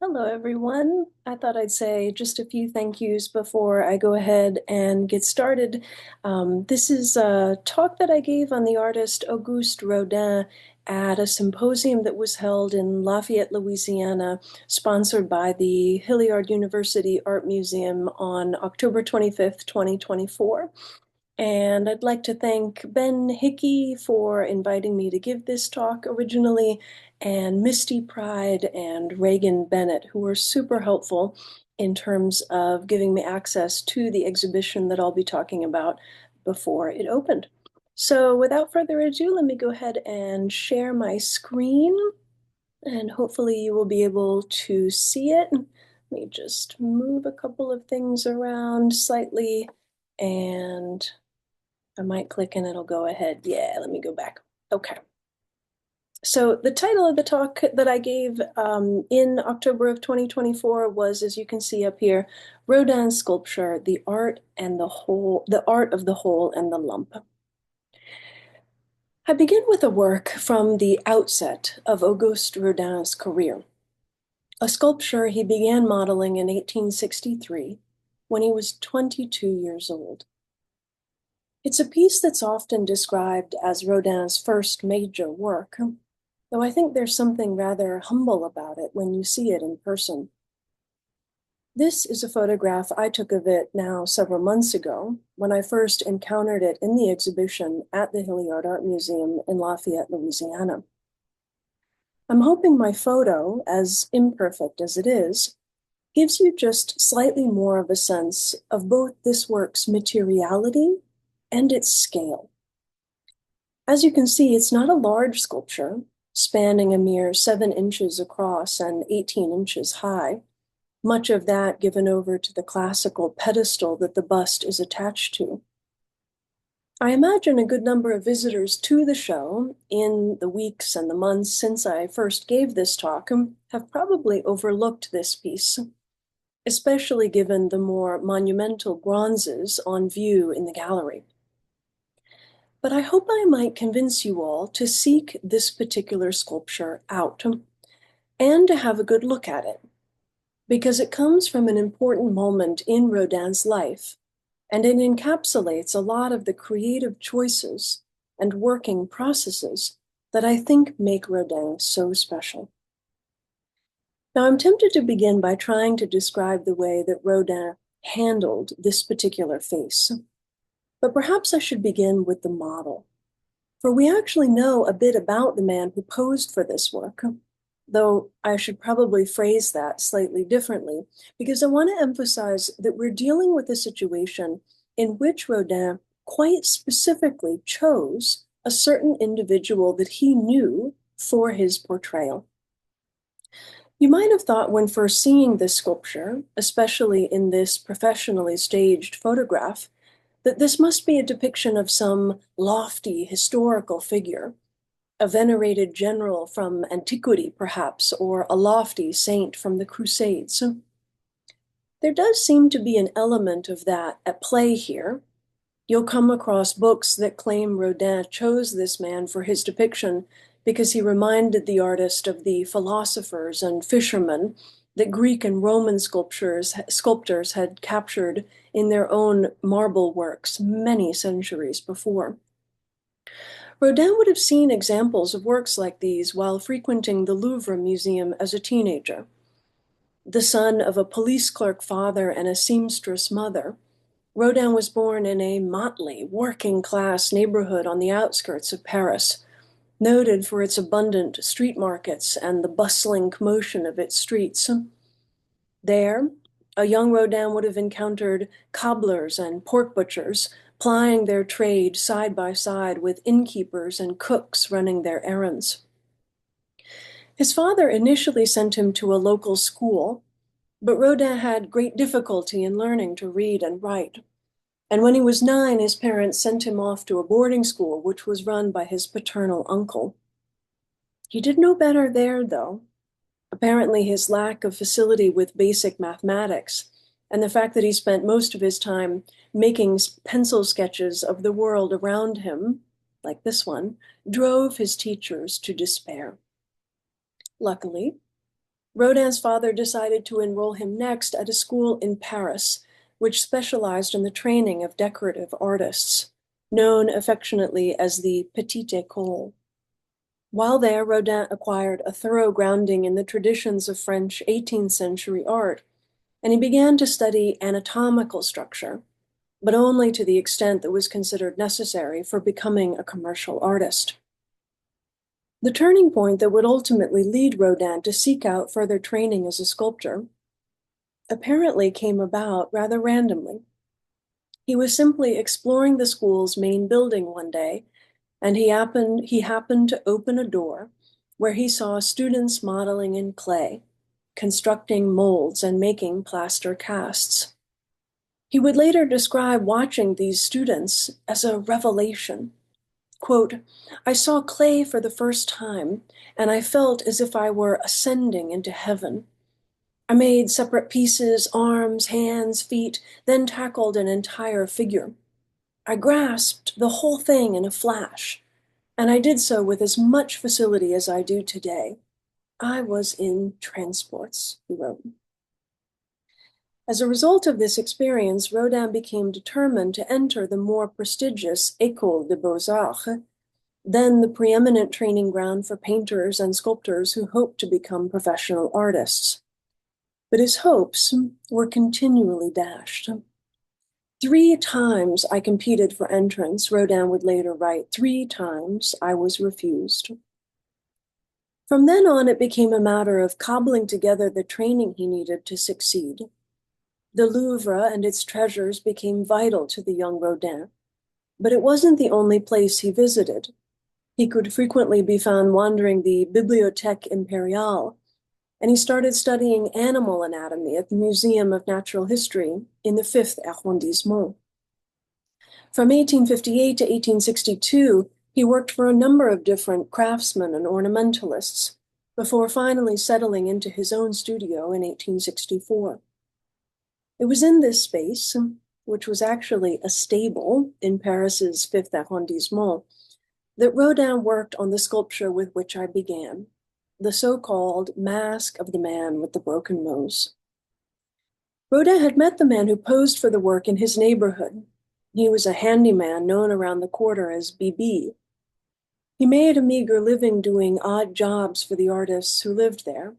Hello, everyone. I thought I'd say just a few thank yous before I go ahead and get started. This is a talk that I gave on the artist Auguste Rodin at a symposium that was held in Lafayette, Louisiana, sponsored by the Hilliard Art Museum on October 25th, 2024. And I'd like to thank Ben Hickey for inviting me to give this talk originally, and Misty Pride and Reagan Bennett, who were super helpful in terms of giving me access to the exhibition that I'll be talking about before it opened. So without further ado, let me go ahead and share my screen, and hopefully you will be able to see it. Let me just move a couple of things around slightly, and I might click and it'll go ahead. Yeah, let me go back. Okay. So the title of the talk that I gave in October of 2024 was, as you can see up here, Rodin's sculpture, the art and the whole, the art of the whole and the lump. I begin with a work from the outset of Auguste Rodin's career, a sculpture he began modeling in 1863 when he was 22 years old. It's a piece that's often described as Rodin's first major work, though I think there's something rather humble about it when you see it in person. This is a photograph I took of it now several months ago when I first encountered it in the exhibition at the Hilliard Art Museum in Lafayette, Louisiana. I'm hoping my photo, as imperfect as it is, gives you just slightly more of a sense of both this work's materiality and its scale. As you can see, it's not a large sculpture, spanning a mere 7 inches across and 18 inches high, much of that given over to the classical pedestal that the bust is attached to. I imagine a good number of visitors to the show in the weeks and the months since I first gave this talk have probably overlooked this piece, especially given the more monumental bronzes on view in the gallery. But I hope I might convince you all to seek this particular sculpture out and to have a good look at it, because it comes from an important moment in Rodin's life, and it encapsulates a lot of the creative choices and working processes that I think make Rodin so special. Now, I'm tempted to begin by trying to describe the way that Rodin handled this particular face. But perhaps I should begin with the model, for we actually know a bit about the man who posed for this work, though I should probably phrase that slightly differently, because I want to emphasize that we're dealing with a situation in which Rodin quite specifically chose a certain individual that he knew for his portrayal. You might have thought when first seeing this sculpture, especially in this professionally staged photograph, that this must be a depiction of some lofty historical figure, a venerated general from antiquity, perhaps, or a lofty saint from the Crusades. There does seem to be an element of that at play here. You'll come across books that claim Rodin chose this man for his depiction because he reminded the artist of the philosophers and fishermen that Greek and Roman sculptors had captured in their own marble works many centuries before. Rodin would have seen examples of works like these while frequenting the Louvre Museum as a teenager. The son of a police clerk father and a seamstress mother, Rodin was born in a motley, working-class neighborhood on the outskirts of Paris, noted for its abundant street markets and the bustling commotion of its streets. There, a young Rodin would have encountered cobblers and pork butchers plying their trade side by side with innkeepers and cooks running their errands. His father initially sent him to a local school, but Rodin had great difficulty in learning to read and write. And when he was 9, his parents sent him off to a boarding school, which was run by his paternal uncle. He did no better there, though. Apparently, his lack of facility with basic mathematics and the fact that he spent most of his time making pencil sketches of the world around him, like this one, drove his teachers to despair. Luckily, Rodin's father decided to enroll him next at a school in Paris, which specialized in the training of decorative artists, known affectionately as the Petite École. While there, Rodin acquired a thorough grounding in the traditions of French 18th century art, and he began to study anatomical structure, but only to the extent that was considered necessary for becoming a commercial artist. The turning point that would ultimately lead Rodin to seek out further training as a sculptor apparently came about rather randomly. He was simply exploring the school's main building one day, and he happened to open a door where he saw students modeling in clay, constructing molds and making plaster casts. He would later describe watching these students as a revelation. Quote, "I saw clay for the first time, and I felt as if I were ascending into heaven. I made separate pieces, arms, hands, feet, then tackled an entire figure. I grasped the whole thing in a flash, and I did so with as much facility as I do today. I was in transports," he wrote. As a result of this experience, Rodin became determined to enter the more prestigious École des Beaux-Arts, then the preeminent training ground for painters and sculptors who hoped to become professional artists. But his hopes were continually dashed. 3 times I competed for entrance, Rodin would later write. 3 times I was refused. From then on, it became a matter of cobbling together the training he needed to succeed. The Louvre and its treasures became vital to the young Rodin, but it wasn't the only place he visited. He could frequently be found wandering the Bibliothèque Impériale, and he started studying animal anatomy at the Museum of Natural History in the 5th arrondissement. From 1858 to 1862, he worked for a number of different craftsmen and ornamentalists, before finally settling into his own studio in 1864. It was in this space, which was actually a stable in Paris's 5th arrondissement, that Rodin worked on the sculpture with which I began, the so-called Mask of the Man with the Broken Nose. Rodin had met the man who posed for the work in his neighborhood. He was a handyman known around the quarter as BB. He made a meager living doing odd jobs for the artists who lived there.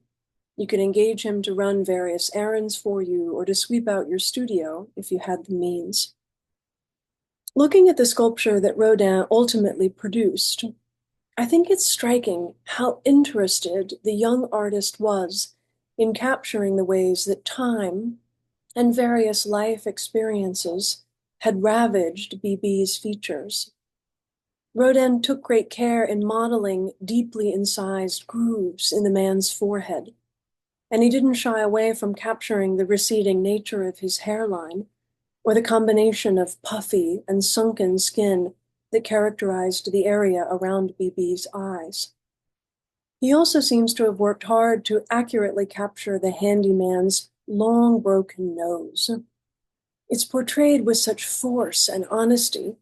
You could engage him to run various errands for you or to sweep out your studio if you had the means. Looking at the sculpture that Rodin ultimately produced, I think it's striking how interested the young artist was in capturing the ways that time and various life experiences had ravaged BB's features. Rodin took great care in modeling deeply incised grooves in the man's forehead, and he didn't shy away from capturing the receding nature of his hairline or the combination of puffy and sunken skin that characterized the area around BB's eyes. He also seems to have worked hard to accurately capture the handyman's long broken nose. It's portrayed with such force and honesty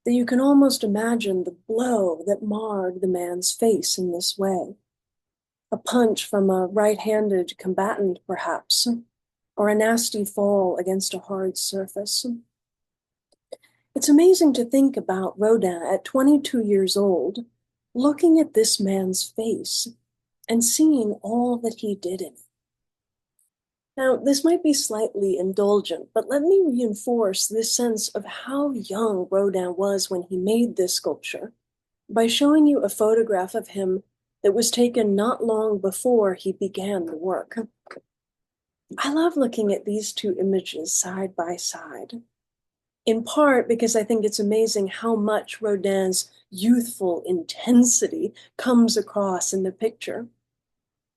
that you can almost imagine the blow that marred the man's face in this way. A punch from a right-handed combatant, perhaps, or a nasty fall against a hard surface. It's amazing to think about Rodin at 22 years old, looking at this man's face and seeing all that he did in it. Now, this might be slightly indulgent, but let me reinforce this sense of how young Rodin was when he made this sculpture by showing you a photograph of him that was taken not long before he began the work. I love looking at these 2 images side by side, in part because I think it's amazing how much Rodin's youthful intensity comes across in the picture.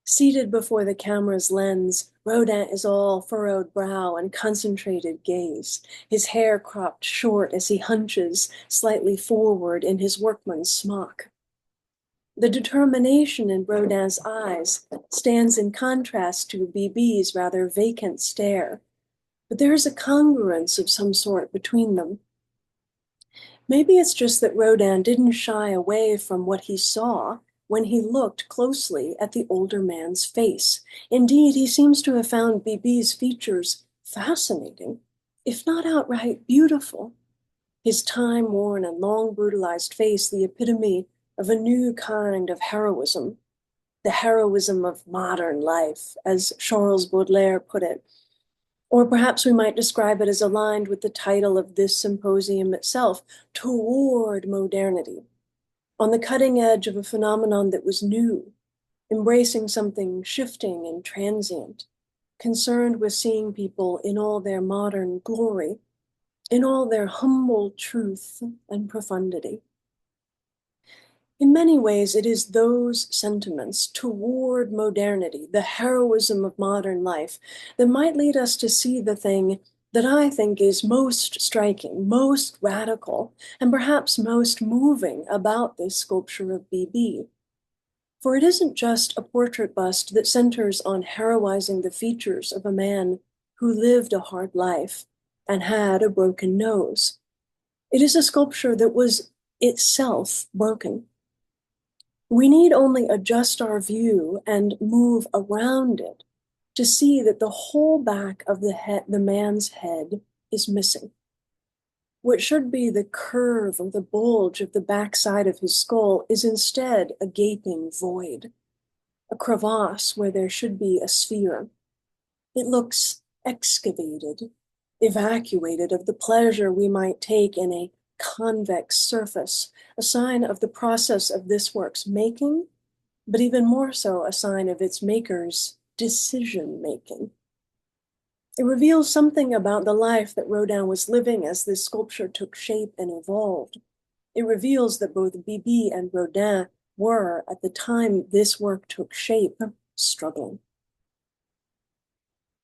Seated before the camera's lens, Rodin is all furrowed brow and concentrated gaze, his hair cropped short as he hunches slightly forward in his workman's smock. The determination in Rodin's eyes stands in contrast to BB's rather vacant stare, but there is a congruence of some sort between them. Maybe it's just that Rodin didn't shy away from what he saw when he looked closely at the older man's face. Indeed, he seems to have found Bibi's features fascinating, if not outright beautiful. His time-worn and long brutalized face, the epitome of a new kind of heroism, the heroism of modern life, as Charles Baudelaire put it. Or perhaps we might describe it as aligned with the title of this symposium itself, Toward Modernity, on the cutting edge of a phenomenon that was new, embracing something shifting and transient, concerned with seeing people in all their modern glory, in all their humble truth and profundity. In many ways, it is those sentiments toward modernity, the heroism of modern life, that might lead us to see the thing that I think is most striking, most radical, and perhaps most moving about this sculpture of Bibi. For it isn't just a portrait bust that centers on heroizing the features of a man who lived a hard life and had a broken nose. It is a sculpture that was itself broken. We need only adjust our view and move around it to see that the whole back of the man's head is missing. What should be the curve or the bulge of the backside of his skull is instead a gaping void, a crevasse where there should be a sphere. It looks excavated, evacuated of the pleasure we might take in a convex surface, a sign of the process of this work's making, but even more so a sign of its maker's decision-making. It reveals something about the life that Rodin was living as this sculpture took shape and evolved. It reveals that both Bibi and Rodin were, at the time this work took shape, struggling.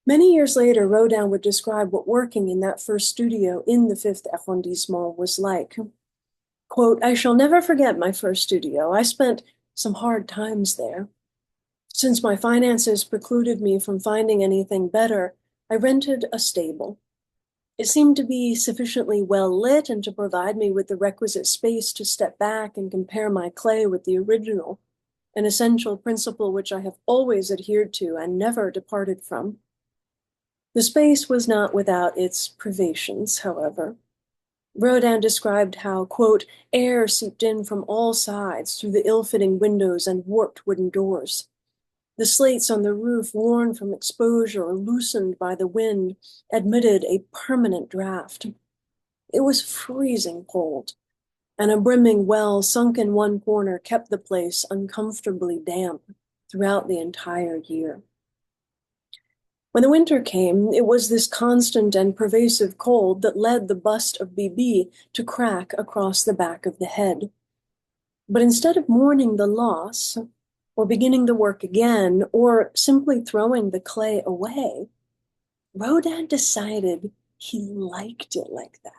Many years later, Rodin would describe what working in that first studio in the 5th arrondissement was like. Quote, "I shall never forget my first studio. I spent some hard times there. Since my finances precluded me from finding anything better, I rented a stable. It seemed to be sufficiently well lit and to provide me with the requisite space to step back and compare my clay with the original, an essential principle which I have always adhered to and never departed from. The space was not without its privations, however. Rodin described how, quote, air seeped in from all sides through the ill-fitting windows and warped wooden doors. The slates on the roof, worn from exposure or loosened by the wind, admitted a permanent draft. It was freezing cold, and a brimming well sunk in one corner kept the place uncomfortably damp throughout the entire year. When the winter came, it was this constant and pervasive cold that led the bust of Bibi to crack across the back of the head. But instead of mourning the loss, or beginning the work again, or simply throwing the clay away, Rodin decided he liked it like that.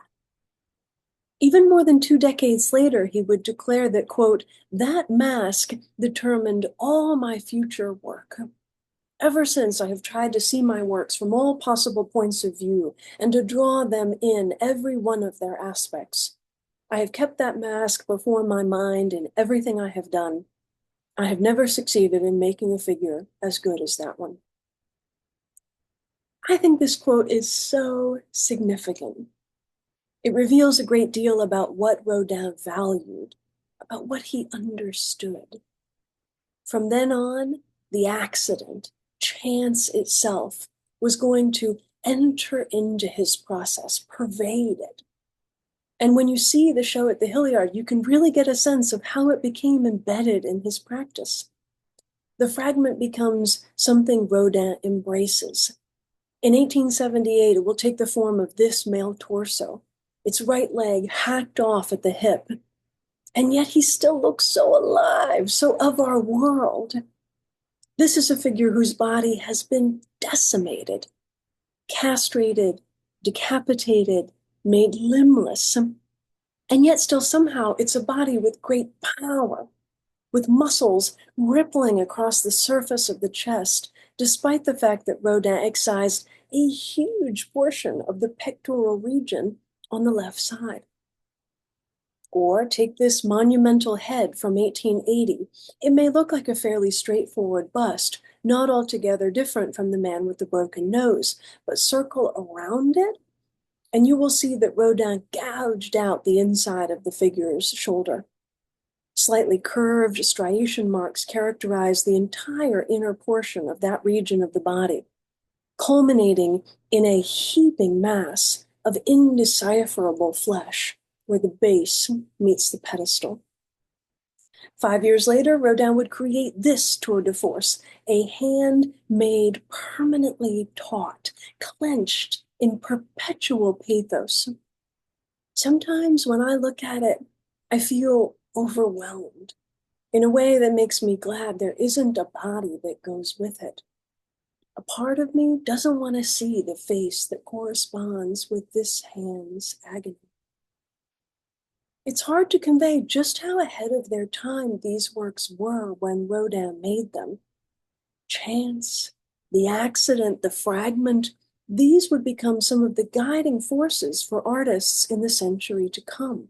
Even more than 2 decades later, he would declare that, quote, that mask determined all my future work. Ever since, I have tried to see my works from all possible points of view and to draw them in every one of their aspects. I have kept that mask before my mind in everything I have done. I have never succeeded in making a figure as good as that one. I think this quote is so significant. It reveals a great deal about what Rodin valued, about what he understood. From then on, the accident, chance itself, was going to enter into his process, pervade it. And when you see the show at the Hilliard, you can really get a sense of how it became embedded in his practice. The fragment becomes something Rodin embraces. In 1878, it will take the form of this male torso, its right leg hacked off at the hip. And yet he still looks so alive, so of our world. This is a figure whose body has been decimated, castrated, decapitated, made limbless. And yet still somehow it's a body with great power, with muscles rippling across the surface of the chest, despite the fact that Rodin excised a huge portion of the pectoral region on the left side. Or take this monumental head from 1880. It may look like a fairly straightforward bust, not altogether different from the man with the broken nose, but circle around it, and you will see that Rodin gouged out the inside of the figure's shoulder. Slightly curved striation marks characterize the entire inner portion of that region of the body, culminating in a heaping mass of indecipherable flesh where the base meets the pedestal. 5 years later, Rodin would create this tour de force, a hand made permanently taut, clenched in perpetual pathos. Sometimes when I look at it, I feel overwhelmed in a way that makes me glad there isn't a body that goes with it. A part of me doesn't want to see the face that corresponds with this hand's agony. It's hard to convey just how ahead of their time these works were when Rodin made them. Chance, the accident, the fragment, these would become some of the guiding forces for artists in the century to come.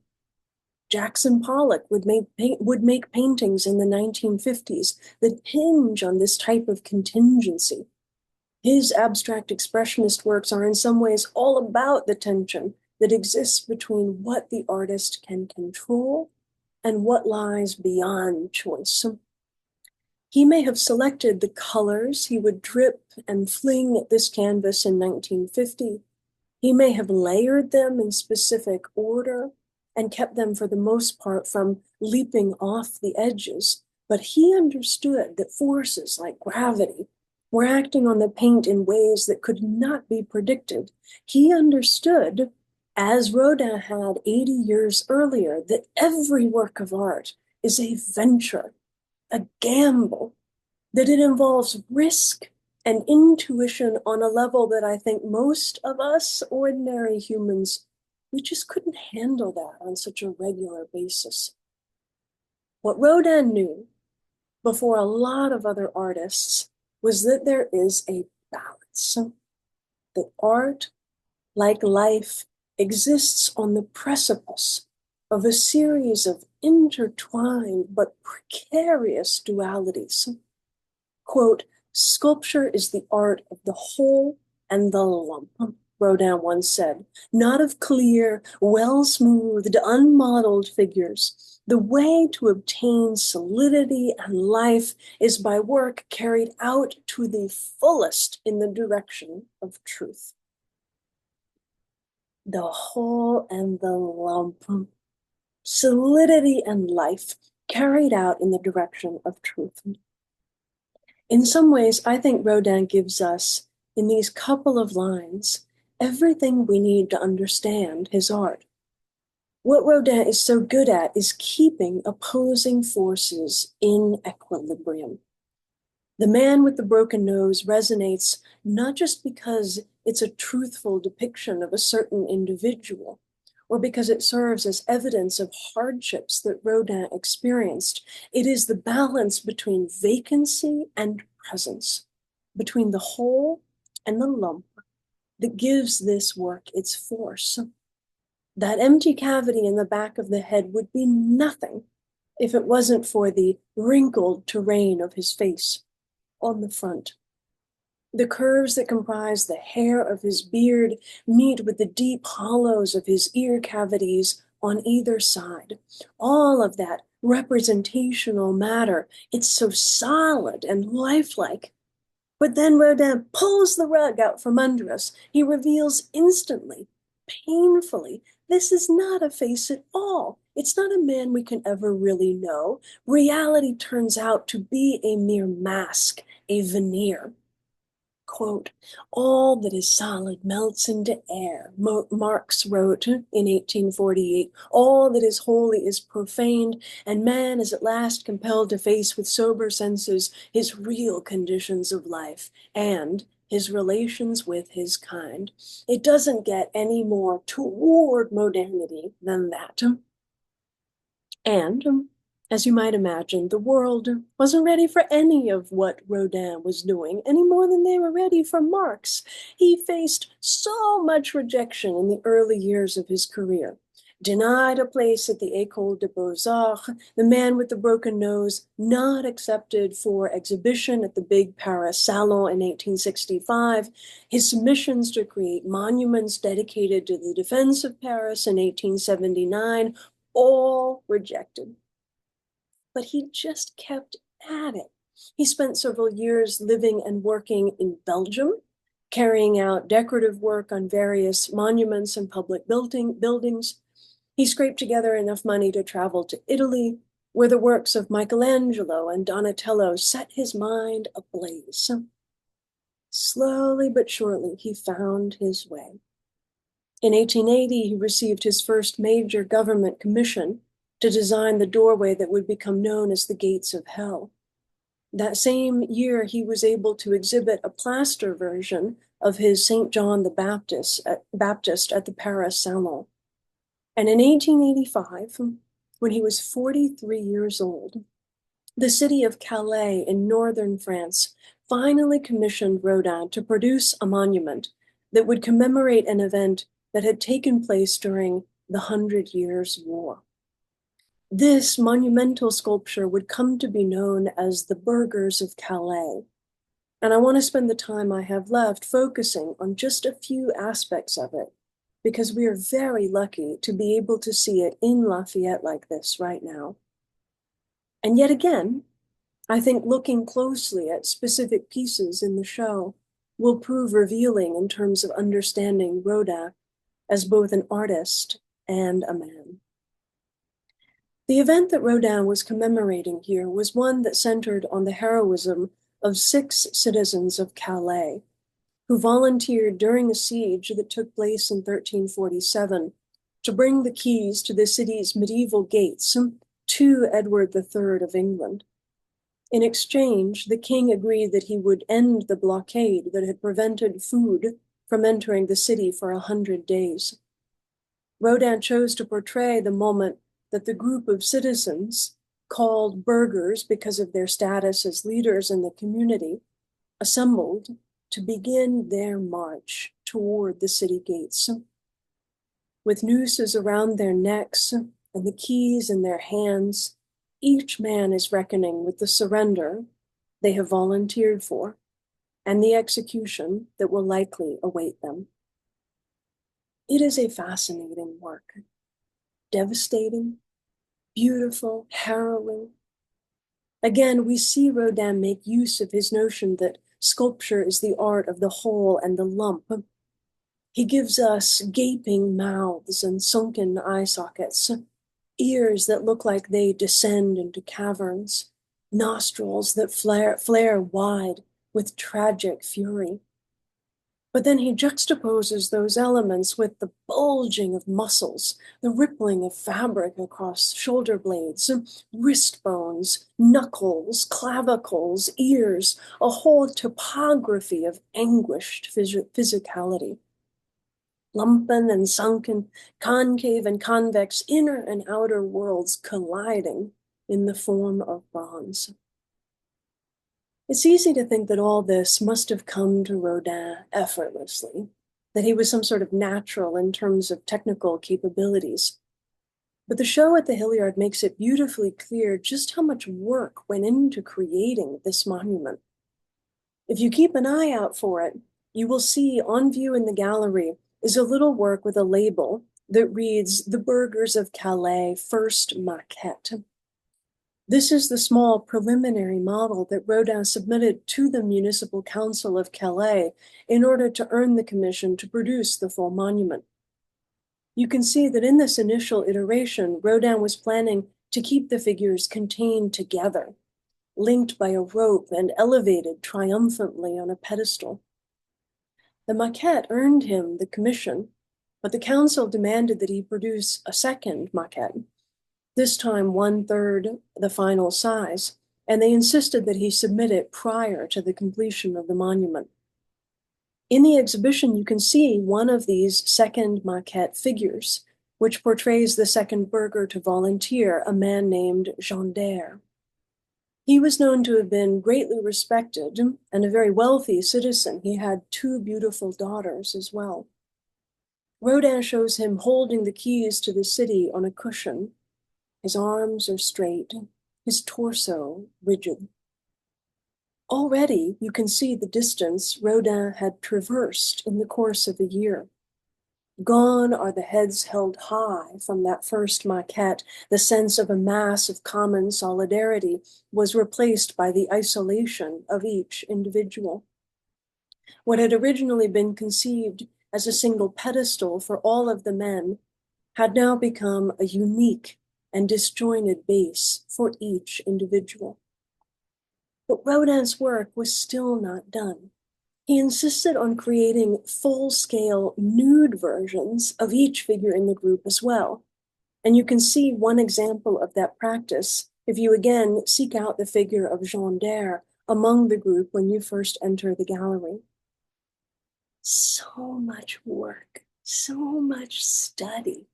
Jackson Pollock would make paintings in the 1950s that hinge on this type of contingency. His abstract expressionist works are in some ways all about the tension that exists between what the artist can control and what lies beyond choice. He may have selected the colors he would drip and fling at this canvas in 1950. He may have layered them in specific order and kept them for the most part from leaping off the edges, but he understood that forces like gravity were acting on the paint in ways that could not be predicted. He understood, as Rodin had 80 years earlier, that every work of art is a venture, a gamble, that it involves risk and intuition on a level that I think most of us ordinary humans, we just couldn't handle that on such a regular basis. What Rodin knew before a lot of other artists was that there is a balance, that art, like life, exists on the precipice of a series of intertwined but precarious dualities. Quote, sculpture is the art of the whole and the lump, Rodin once said, not of clear, well-smoothed, unmodeled figures. The way to obtain solidity and life is by work carried out to the fullest in the direction of truth. The whole and the lump, solidity and life carried out in the direction of truth. In some ways, I think Rodin gives us, in these couple of lines, everything we need to understand his art. What Rodin is so good at is keeping opposing forces in equilibrium. The Man with the Broken Nose resonates not just because it's a truthful depiction of a certain individual, or because it serves as evidence of hardships that Rodin experienced. It is the balance between vacancy and presence, between the whole and the lump, that gives this work its force. That empty cavity in the back of the head would be nothing if it wasn't for the wrinkled terrain of his face on the front. The curves that comprise the hair of his beard meet with the deep hollows of his ear cavities on either side. All of that representational matter, it's so solid and lifelike. But then Rodin pulls the rug out from under us. He reveals instantly, painfully, this is not a face at all. It's not a man we can ever really know. Reality turns out to be a mere mask, a veneer. Quote, all that is solid melts into air, Marx wrote in 1848. All that is holy is profaned, and man is at last compelled to face with sober senses his real conditions of life and his relations with his kind. It doesn't get any more toward modernity than that. And, as you might imagine, the world wasn't ready for any of what Rodin was doing any more than they were ready for Marx. He faced so much rejection in the early years of his career. denied a place at the École des Beaux-Arts, the man with the broken nose not accepted for exhibition at the big Paris Salon in 1865, his submissions to create monuments dedicated to the defense of Paris in 1879, all rejected. But he just kept at it. He spent several years living and working in Belgium, carrying out decorative work on various monuments and public buildings. He scraped together enough money to travel to Italy, where the works of Michelangelo and Donatello set his mind ablaze. Slowly but surely, he found his way. In 1880, he received his first major government commission to design the doorway that would become known as the Gates of Hell. That same year, he was able to exhibit a plaster version of his St. John the Baptist at the Paris Salon. And in 1885, when he was 43 years old, the city of Calais in northern France finally commissioned Rodin to produce a monument that would commemorate an event that had taken place during the 100 Years' War. This monumental sculpture would come to be known as the Burghers of Calais. And I want to spend the time I have left focusing on just a few aspects of it, because we are very lucky to be able to see it in Lafayette like this right now. And yet again, I think looking closely at specific pieces in the show will prove revealing in terms of understanding Rodin as both an artist and a man. The event that Rodin was commemorating here was one that centered on the heroism of 6 citizens of Calais, who volunteered during a siege that took place in 1347 to bring the keys to the city's medieval gates to Edward III of England. In exchange, the king agreed that he would end the blockade that had prevented food from entering the city for 100 days. Rodin chose to portray the moment that the group of citizens, called burghers because of their status as leaders in the community, assembled to begin their march toward the city gates. With nooses around their necks and the keys in their hands, each man is reckoning with the surrender they have volunteered for and the execution that will likely await them. It is a fascinating work, devastating, beautiful, harrowing. Again, we see Rodin make use of his notion that sculpture is the art of the whole and the lump. He gives us gaping mouths and sunken eye sockets, ears that look like they descend into caverns, nostrils that flare wide with tragic fury. But then he juxtaposes those elements with the bulging of muscles, the rippling of fabric across shoulder blades, wrist bones, knuckles, clavicles, ears, a whole topography of anguished physicality. Lumpen and sunken, concave and convex, inner and outer worlds colliding in the form of bronze. It's easy to think that all this must have come to Rodin effortlessly, that he was some sort of natural in terms of technical capabilities. But the show at the Hilliard makes it beautifully clear just how much work went into creating this monument. If you keep an eye out for it, you will see on view in the gallery is a little work with a label that reads "The Burghers of Calais First Maquette." This is the small preliminary model that Rodin submitted to the Municipal Council of Calais in order to earn the commission to produce the full monument. You can see that in this initial iteration, Rodin was planning to keep the figures contained together, linked by a rope and elevated triumphantly on a pedestal. The maquette earned him the commission, but the council demanded that he produce a second maquette, this time 1/3 the final size, and they insisted that he submit it prior to the completion of the monument. In the exhibition, you can see one of these second maquette figures, which portrays the second burgher to volunteer, a man named Jean d'Air. He was known to have been greatly respected and a very wealthy citizen. He had 2 beautiful daughters as well. Rodin shows him holding the keys to the city on a cushion. His arms are straight, his torso rigid. Already, you can see the distance Rodin had traversed in the course of a year. Gone are the heads held high from that first maquette. The sense of a mass of common solidarity was replaced by the isolation of each individual. What had originally been conceived as a single pedestal for all of the men had now become a unique and disjointed base for each individual. But Rodin's work was still not done. He insisted on creating full-scale nude versions of each figure in the group as well. And you can see one example of that practice if you again seek out the figure of Jean Dare among the group when you first enter the gallery. So much work, so much study,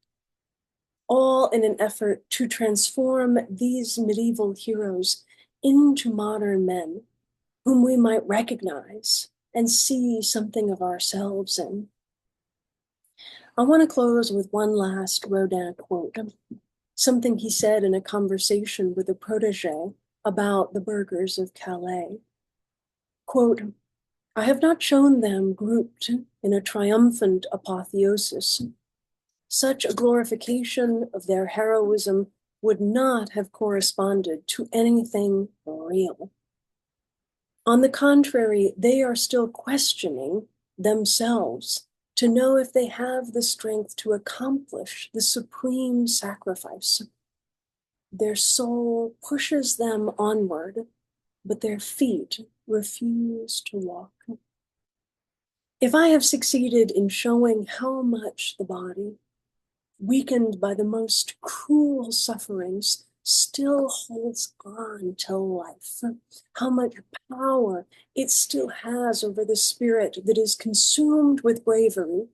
all in an effort to transform these medieval heroes into modern men whom we might recognize and see something of ourselves in. I want to close with one last Rodin quote, something he said in a conversation with a protege about the burghers of Calais. Quote, "I have not shown them grouped in a triumphant apotheosis. Such a glorification of their heroism would not have corresponded to anything real. On the contrary, they are still questioning themselves to know if they have the strength to accomplish the supreme sacrifice. Their soul pushes them onward, but their feet refuse to walk. If I have succeeded in showing how much the body, weakened by the most cruel sufferings, still holds on to life, how much power it still has over the spirit that is consumed with bravery,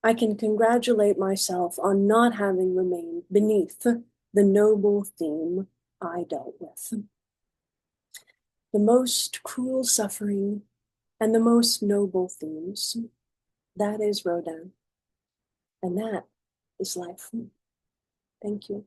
I can congratulate myself on not having remained beneath the noble theme I dealt with. The most cruel suffering and the most noble themes, that is Rodin, and that is life." Thank you.